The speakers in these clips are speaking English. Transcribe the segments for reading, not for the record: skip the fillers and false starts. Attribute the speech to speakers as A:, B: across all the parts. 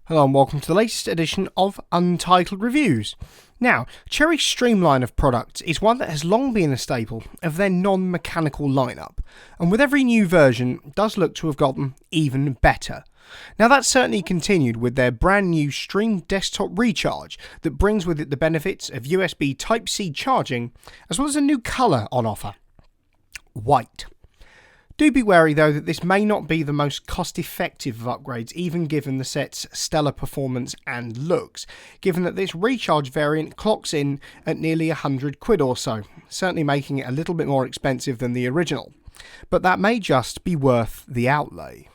A: Hello and welcome to the latest edition of Untitled Reviews. Now, Cherry's streamline of products is one that has long been a staple of their non-mechanical lineup, and with every new version does look to have gotten even better. Now that's certainly continued with their brand new Stream Desktop Recharge that brings with it the benefits of USB Type-C charging, as well as a new colour on offer: white. Do be wary though that this may not be the most cost-effective of upgrades, even given the set's stellar performance and looks, given that this recharge variant clocks in at nearly £100 or so, certainly making it a little bit more expensive than the original. But that may just be worth the outlay.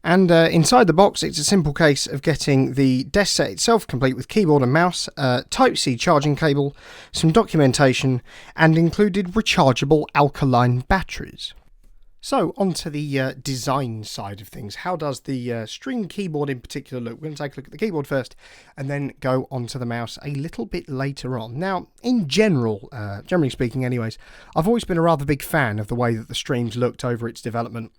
A: And inside the box, it's a simple case of getting the desk set itself complete with keyboard and mouse, Type-C charging cable, some documentation, and included rechargeable alkaline batteries. So, onto the design side of things. How does the Stream keyboard in particular look? We're going to take a look at the keyboard first, and then go onto the mouse a little bit later on. Now, in general, generally speaking anyways, I've always been a rather big fan of the way that the Streams looked over its development.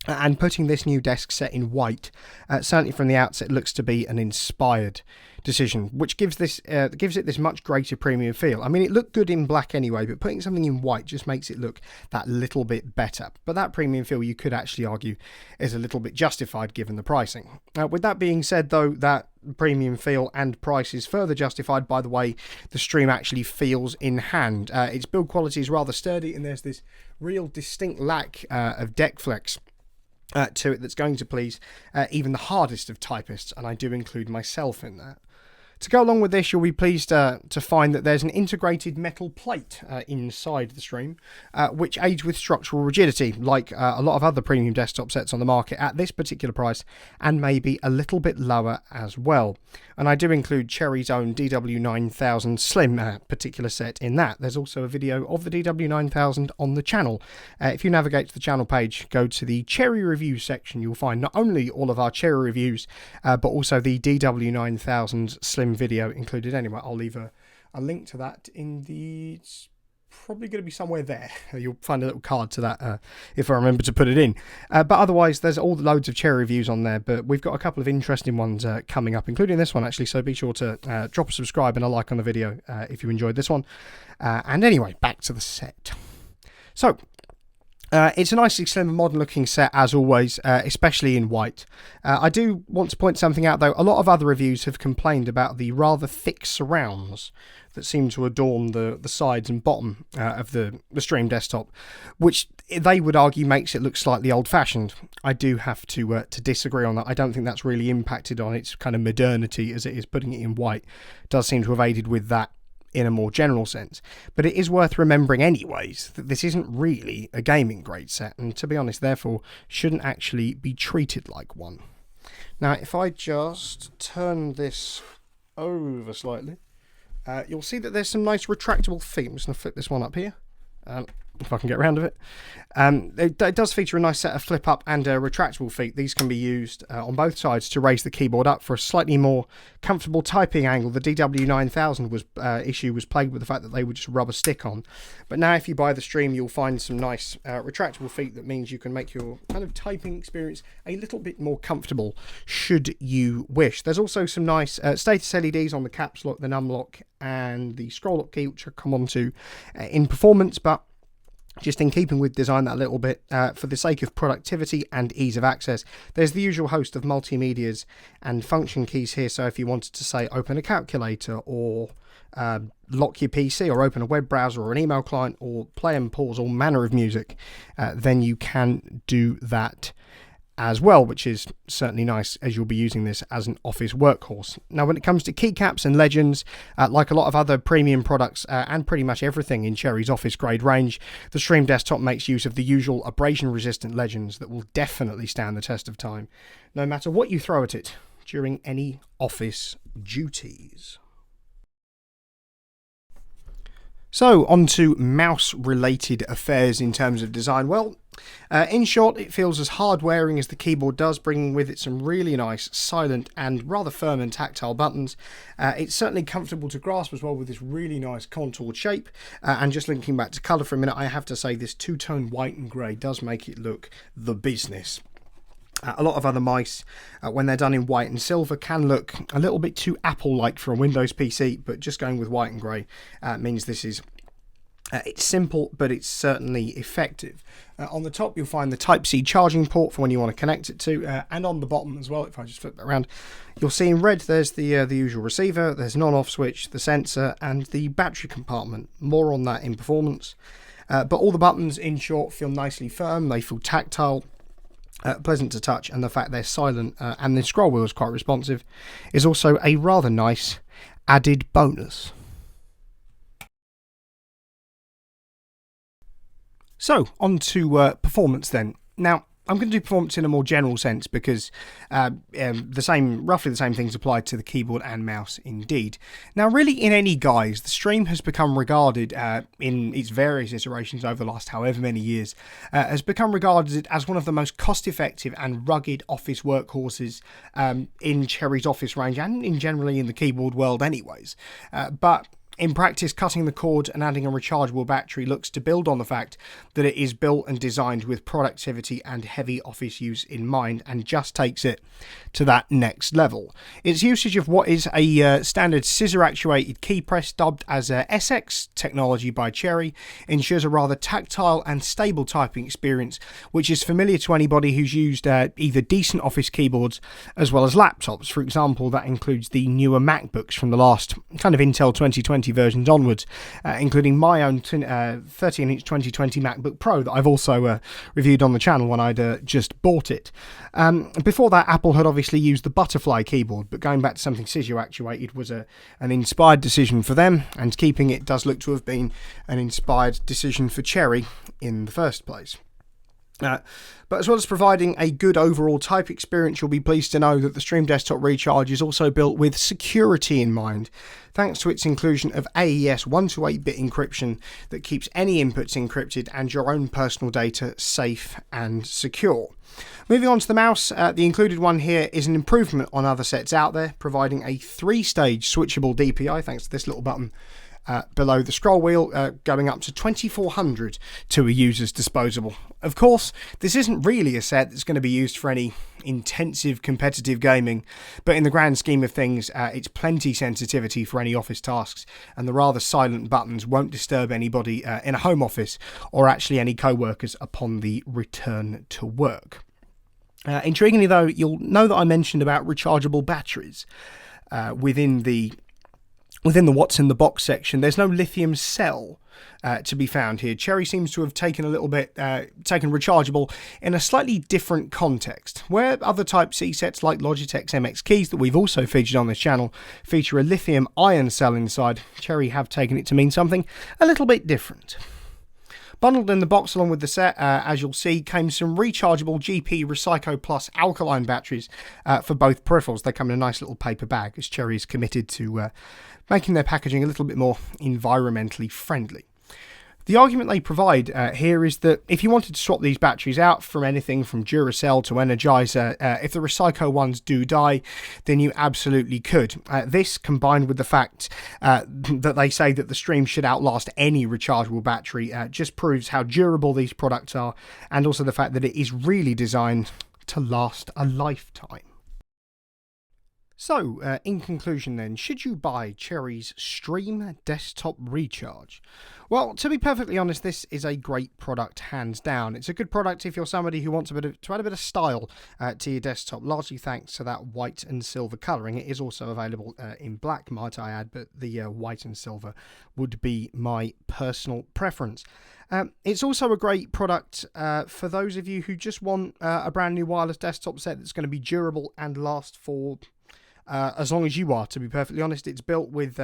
A: And putting this new desk set in white, certainly from the outset, looks to be an inspired decision, which gives it this much greater premium feel. I mean, it looked good in black anyway, but putting something in white just makes it look that little bit better. But that premium feel, you could actually argue, is a little bit justified given the pricing. With that being said, though, that premium feel and price is further justified by the way the Stream actually feels in hand. Its build quality is rather sturdy, and there's this real distinct lack of deck flex to it that's going to please even the hardest of typists, and I do include myself in that. To go along with this, you'll be pleased to find that there's an integrated metal plate inside the Stream, which aids with structural rigidity, like a lot of other premium desktop sets on the market at this particular price, and maybe a little bit lower as well. And I do include Cherry's own DW9000 Slim particular set in that. There's also a video of the DW9000 on the channel. If you navigate to the channel page, go to the Cherry Reviews section, you'll find not only all of our Cherry reviews, but also the DW9000 Slim video included anyway. I'll leave a link to that in the... It's probably going to be somewhere there. You'll find a little card to that if I remember to put it in. But otherwise, there's all loads of Cherry reviews on there, but we've got a couple of interesting ones coming up, including this one actually, so be sure to drop a subscribe and a like on the video if you enjoyed this one. And anyway, back to the set. So, it's a nicely slim and modern looking set as always, especially in white. I do want to point something out though. A lot of other reviews have complained about the rather thick surrounds that seem to adorn the sides and bottom of the Stream desktop, which they would argue makes it look slightly old-fashioned. I do have to disagree on that. I don't think that's really impacted on its kind of modernity as it is. Putting it in white does seem to have aided with that in a more general sense. But it is worth remembering anyways that this isn't really a gaming grade set, and to be honest therefore shouldn't actually be treated like one. Now if I just turn this over slightly, you'll see that there's some nice retractable feet. I'm just going to flip this one up here, if I can get around of it. It does feature a nice set of flip up and retractable feet. These can be used on both sides to raise the keyboard up for a slightly more comfortable typing angle. The DW9000 issue was plagued with the fact that they would just rub a stick on. But now if you buy the Stream, you'll find some nice retractable feet that means you can make your kind of typing experience a little bit more comfortable should you wish. There's also some nice status LEDs on the caps lock, the num lock and the scroll lock key, which I'll come on to in performance, but just in keeping with design that a little bit, for the sake of productivity and ease of access, there's the usual host of multimedias and function keys here. So if you wanted to say open a calculator or lock your PC or open a web browser or an email client or play and pause all manner of music, then you can do that as well, which is certainly nice as you'll be using this as an office workhorse. Now when it comes to keycaps and legends, like a lot of other premium products and pretty much everything in Cherry's office grade range, the Stream desktop makes use of the usual abrasion resistant legends that will definitely stand the test of time, no matter what you throw at it during any office duties. So, on to mouse-related affairs in terms of design. Well, in short, it feels as hard-wearing as the keyboard does, bringing with it some really nice, silent and rather firm and tactile buttons. It's certainly comfortable to grasp as well with this really nice contoured shape. And just linking back to colour for a minute, I have to say this two-tone white and grey does make it look the business. A lot of other mice, when they're done in white and silver, can look a little bit too Apple-like for a Windows PC, but just going with white and grey means this is it's simple, but it's certainly effective. On the top, you'll find the Type-C charging port for when you want to connect it to, and on the bottom as well, if I just flip that around, you'll see in red there's the usual receiver, there's an on-off switch, the sensor, and the battery compartment. More on that in performance. But all the buttons, in short, feel nicely firm, they feel tactile, pleasant to touch, and the fact they're silent and the scroll wheel is quite responsive is also a rather nice added bonus. So, on to performance then. Now, I'm going to do performance in a more general sense because roughly the same things apply to the keyboard and mouse indeed. Now, really, in any guise, the Stream has become regarded, in its various iterations over the last however many years, has become regarded as one of the most cost-effective and rugged office workhorses in Cherry's office range and generally in the keyboard world anyways. But in practice, cutting the cord and adding a rechargeable battery looks to build on the fact that it is built and designed with productivity and heavy office use in mind, and just takes it to that next level. Its usage of what is a standard scissor-actuated key press, dubbed as SX technology by Cherry, ensures a rather tactile and stable typing experience, which is familiar to anybody who's used either decent office keyboards as well as laptops. For example, that includes the newer MacBooks from the last kind of Intel 2020 versions onwards, including my own 13-inch 2020 MacBook Pro that I've also reviewed on the channel when I'd just bought it. Before that, Apple had obviously used the butterfly keyboard, but going back to something scissor actuated was an inspired decision for them, and keeping it does look to have been an inspired decision for Cherry in the first place. But as well as providing a good overall type experience, you'll be pleased to know that the Stream Desktop Recharge is also built with security in mind, thanks to its inclusion of AES 128-bit encryption that keeps any inputs encrypted and your own personal data safe and secure. Moving on to the mouse, the included one here is an improvement on other sets out there, providing a 3-stage switchable DPI thanks to this little button below the scroll wheel, going up to 2400 to a user's disposable. Of course, this isn't really a set that's going to be used for any intensive competitive gaming, but in the grand scheme of things, it's plenty sensitivity for any office tasks, and the rather silent buttons won't disturb anybody in a home office or actually any co-workers upon the return to work. Intriguingly though, you'll know that I mentioned about rechargeable batteries within the what's in the box section. There's no lithium cell to be found here. Cherry seems to have taken taken rechargeable in a slightly different context. Where other Type-C sets like Logitech's MX keys that we've also featured on this channel feature a lithium ion cell inside, Cherry have taken it to mean something a little bit different. Bundled in the box along with the set, as you'll see, came some rechargeable GP Recyco Plus alkaline batteries for both peripherals. They come in a nice little paper bag, as Cherry is committed to making their packaging a little bit more environmentally friendly. The argument they provide here is that if you wanted to swap these batteries out from anything from Duracell to Energizer, if the Recyco ones do die, then you absolutely could. This, combined with the fact that they say that the Stream should outlast any rechargeable battery, just proves how durable these products are, and also the fact that it is really designed to last a lifetime. So, in conclusion then, should you buy Cherry's Stream Desktop Recharge? Well, to be perfectly honest, this is a great product, hands down. It's a good product if you're somebody who wants to add a bit of style to your desktop, largely thanks to that white and silver colouring. It is also available in black, might I add, but the white and silver would be my personal preference. It's also a great product for those of you who just want a brand new wireless desktop set that's going to be durable and last for as long as you are, to be perfectly honest. It's built with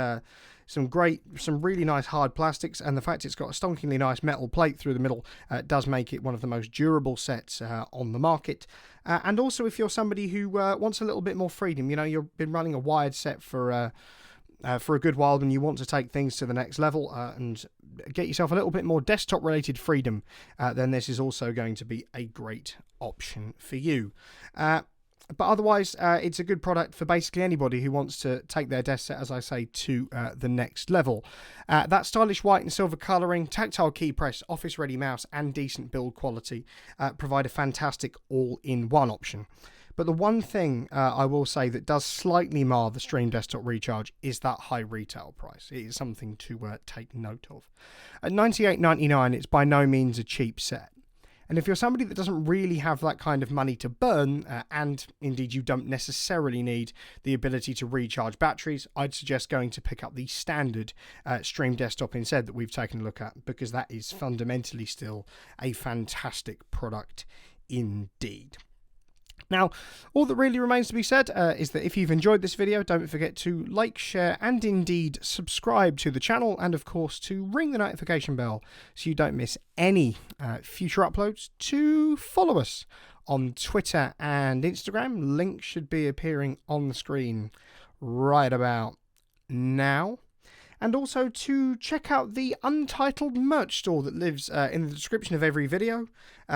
A: some really nice hard plastics, and the fact it's got a stonkingly nice metal plate through the middle does make it one of the most durable sets on the market. And also, if you're somebody who wants a little bit more freedom, you know, you've been running a wired set for a good while and you want to take things to the next level and get yourself a little bit more desktop related freedom, then this is also going to be a great option for you. But otherwise, it's a good product for basically anybody who wants to take their desk set, as I say, to the next level. That stylish white and silver colouring, tactile key press, office-ready mouse, and decent build quality provide a fantastic all-in-one option. But the one thing I will say that does slightly mar the Stream Desktop Recharge is that high retail price. It is something to take note of. At $98.99, it's by no means a cheap set. And if you're somebody that doesn't really have that kind of money to burn, and indeed you don't necessarily need the ability to recharge batteries, I'd suggest going to pick up the standard Stream Desktop instead that we've taken a look at, because that is fundamentally still a fantastic product indeed. Now, all that really remains to be said is that if you've enjoyed this video, don't forget to like, share, and indeed subscribe to the channel, and of course to ring the notification bell so you don't miss any future uploads. To follow us on Twitter and Instagram, links should be appearing on the screen right about now. And also to check out the Untitled merch store that lives in the description of every video.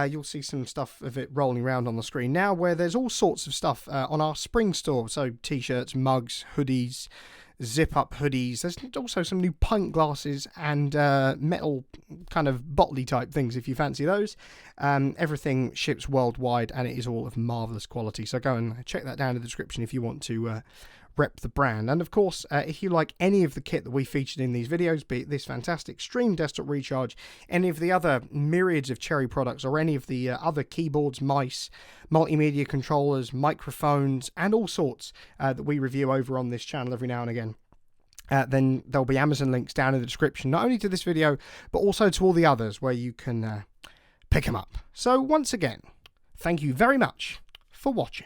A: You'll see some stuff of it rolling around on the screen now, where there's all sorts of stuff on our spring store. So t-shirts, mugs, hoodies, zip-up hoodies. There's also some new pint glasses and metal kind of bottly type things if you fancy those. Everything ships worldwide and it is all of marvellous quality. So go and check that down in the description if you want to rep the brand. And of course, if you like any of the kit that we featured in these videos, be it this fantastic Stream Desktop Recharge, any of the other myriads of Cherry products, or any of the other keyboards, mice, multimedia controllers, microphones, and all sorts that we review over on this channel every now and again, then there'll be Amazon links down in the description, not only to this video, but also to all the others where you can pick them up. So once again, thank you very much for watching.